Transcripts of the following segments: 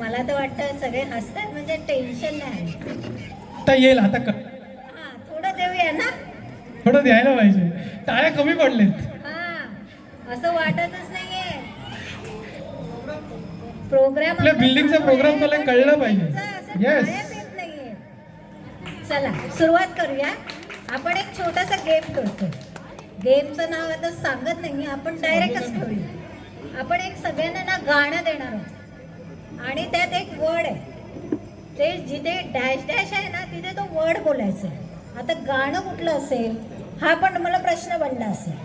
मला तर वाटतं सगळे हसतात म्हणजे टेन्शन नाही. आता येईल आता हा थोडं देऊया ना. थोडं द्यायला पाहिजे. टाळ्या कमी पडलेत. हा असं वाटतच नाहीये. प्रोग्राम आपल्या बिल्डिंगचा प्रोग्राम चालू आहे, कळलं पाहिजे. येस. चला सुरुवात करूया. आपण एक छोटासा गेम करतो. गेमचं नाव आता सांगत नाही, आपण डायरेक्टच ठेवूया. आपण एक सगळ्यांना ना गाणं देणार आहोत आणि त्यात एक वर्ड आहे. ते जिथे डॅश डॅश आहे ना तिथे तो वर्ड बोलायचा आहे. आता गाणं कुठलं असेल हा पण मला प्रश्न बनला असेल.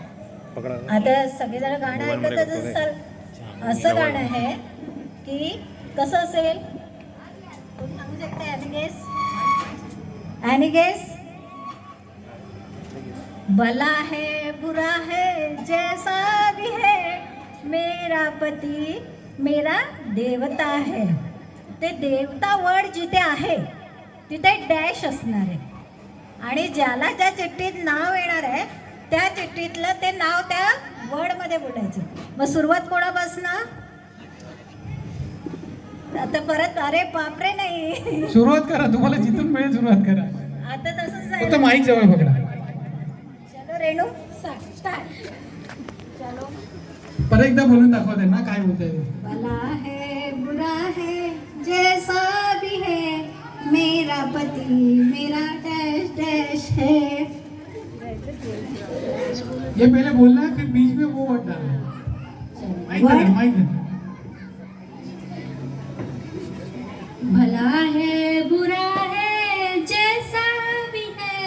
आता सगळेजण गाणं ऐकतच असाल. असं गाणं आहे की कसं असेल कोण सांगू शकते? Any guess? भला है बुरा है जैसा भी है मेरा पती मेरा देवता है. ते देवता वर्ड जिथे आहे तिथे डॅश असणार आहे आणि ज्याला ज्या चिठ्ठीत नाव येणार आहे त्या चिठ्ठीतलं ते नाव त्या वर्डमध्ये बोलायचं. मग सुरुवात कोणापासून? आता परत अरे बापरे नाही. सुरुवात करा, तुम्हाला जिथून मिळेल सुरुवात करा. आता तसंच फक्त आहे. माईक जवळ पकडा. चलो रेणू स्टार्ट. चलो परत एकदा बोलून दाखवा त्यांना काय बोलताय. भला है बुरा है जैसा भी है मेरा पति मेरा डैश डैश है. ये पहले बोलना है फिर बीच में वो वर्ड डालना. माइक दे. भला है बुरा है जैसा भी है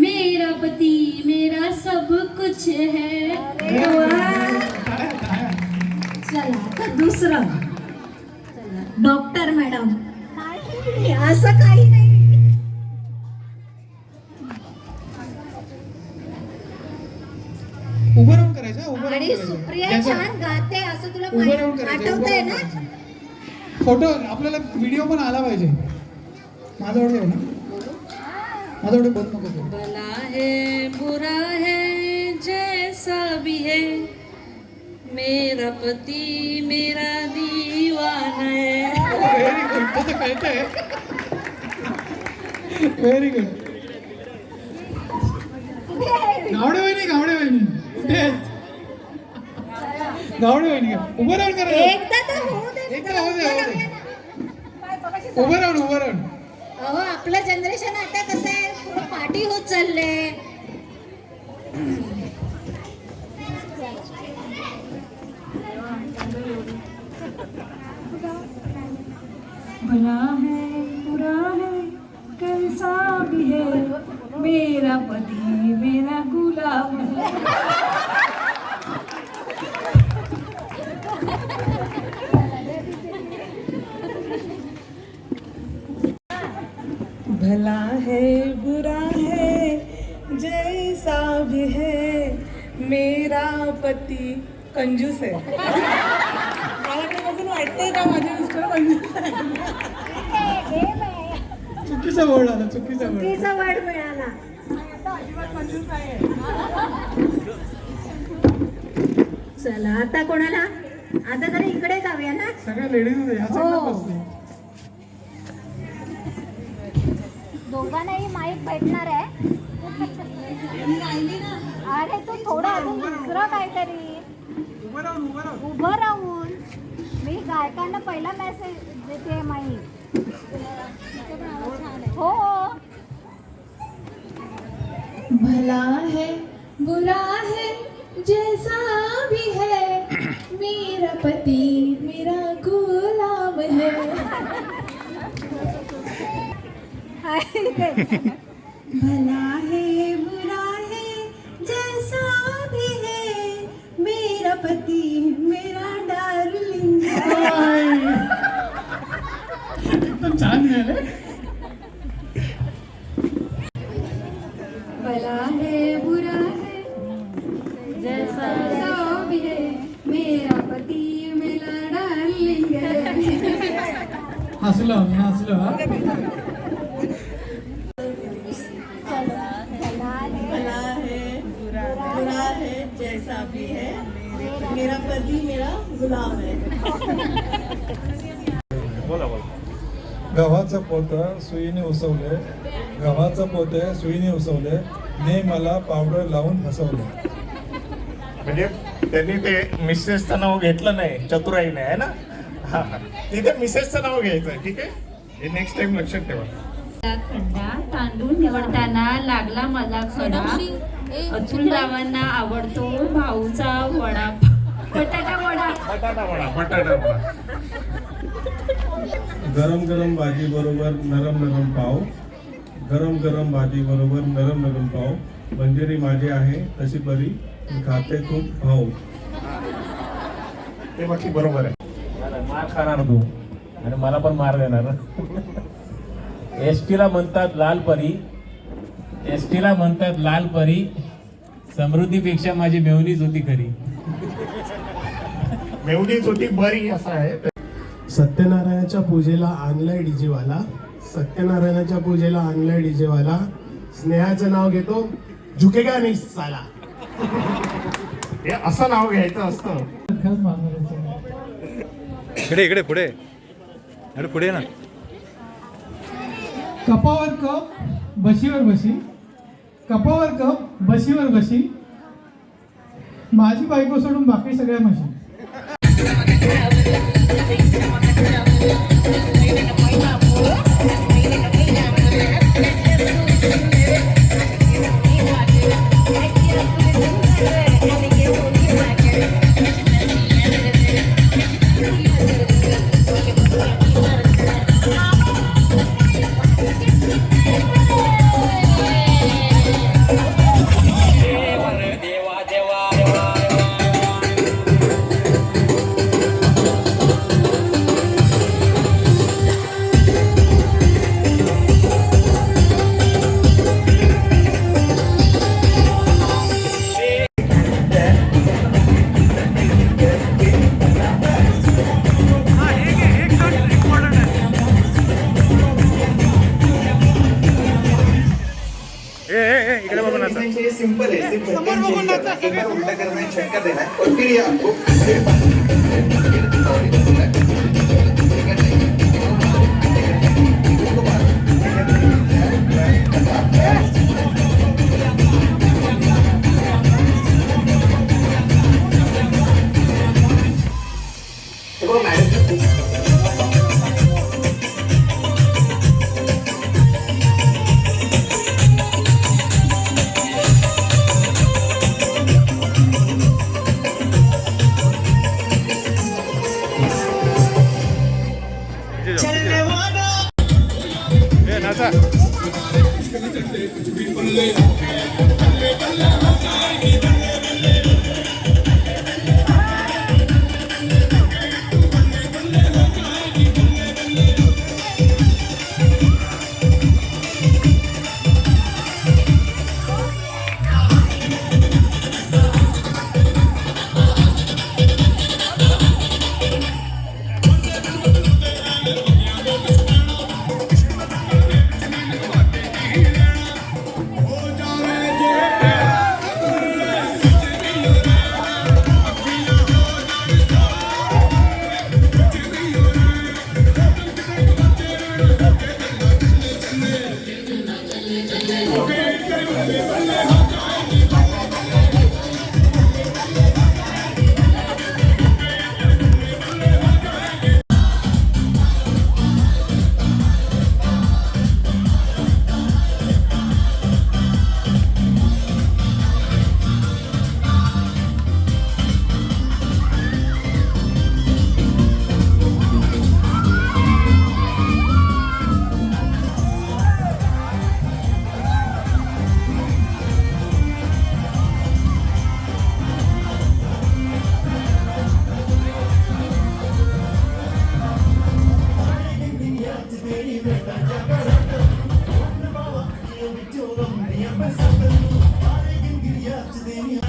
मेरा पति मेरा सब कुछ है. चला आता दुसरं. चला डॉक्टर मॅडम. असं काही नाही. उभं राहून करायचं. उभं राहून आणि करायचं. सुप्रिया याचं- छान गाते असं तुला उभं राहून करायचं. उभं आठवतंय राहून ना? करायचं. फोटो आपल्याला व्हिडिओ पण आला पाहिजे. माझ्यावर ठेव ना. माझ्यावर बोल नको तू. भला है बुरा है जैसा भी है मेरा पति मेरा दीवाना है. Very good. तसं कळतंय. Very good. गावडे वहिनी गावडे वहिनी कुठे आहेत? गावडे वहिनी उभं राहून करायचं. एकदा तर होऊ दे. एकदा होऊ दे, होऊ दे. उभं राहून उभं राहून. अहो आपलं जनरेशन आता कसं आहे थोडं पार्टी होत चाललंय. भला है बुरा है कैसा भी है मेरा पति मेरा गुलाम है. भला है बुरा है जैसा भी है मेरा पती कंजूस आहे. मला काय बघून वाटतंय का माझे मिस्टर कंजूस आहे. चुकीचा वर्ड आला. चुकीचा वर्ड. चुकीचा वर्ड मिळाला. अजिबात कंजूस नाही. चला आता कोणाला? आता जरा इकडे जाऊया ना. सगळ्या लेडीज या साईडला बसले. दोघांनाही माईक भेटणार आहे. अरे तू थोडं अजून दुसरं काहीतरी उभं राहून उभं राहून. उभं राहून. मी गायकांना पहिला मेसेज देते माईक. हो. भला है बुरा है जैसा भी है मेरा पति मेरा गुलाम है. भला है बुरा है जैसा भी है मेरा पति मेरा डार्लिंग है. एकदम छान मिळाले. भला है बुरा है जैसा भी है मेरा पति मेरा डार्लिंग है. हसलो आम्ही हसलो. भला है बुरा है जैसा भी है मेरा पति मेरा गुलाम है. बोला बोला. गव्हाचं पोतं सुईने उसवले, गव्हाचं पोते सुईने उसवले, ने मला पावडर लावून फसवले. म्हणजे त्यांनी ते मिसेसचं नाव घेतलं नाही, चतुराईने आहे ना. हा, तिथे मिसेसचं नाव घ्यायचं. ठीक आहे, हे नेक्स्ट टाइम लक्षात ठेवा. खंडा तांदूळ निवडताना लागला मला खडा. अतुलरावांना आवडतो भाऊचा वडा, बटाटा वडा. बटाटा वडा, बटाटा वडा. गरम गरम भाजी बरोबर नरम नरम पाव, गरम गरम भाजी बरोबर नरम नरम पाव. मंजिरी माझी आहे तशी बरी, खाते खूप भाऊ. ते बाकी बरोबर आहे. मार खाणार तू आणि मला पण मार देणार. एसटीला म्हणतात लाल परी, एसटीला म्हणतात लाल परी, समृद्धीपेक्षा माझी मेवणीच होती खरी. मेवणीच होती बरी असं आहे. सत्यनारायणाच्या पूजेला आणलाय डीजेवाला, सत्यनारायणाच्या पूजेला आणलाय डीजेवाला. स्नेहाचं नाव घेतो, झुकेगा नाही साला. हे असं नाव घ्यायचं असतं. इकडे पुढे अरे पुढे ना. कपावर कप बशीवर बशी, कपावर कप बशीवर बशी, माझी बायको सोडून बाकी सगळ्या म्हशी. इकडे बघून आता. सिंपल है, सिंपल एक बार उल्टा करना है, चेक कर देना है और फिर ये आपको नाचा. Today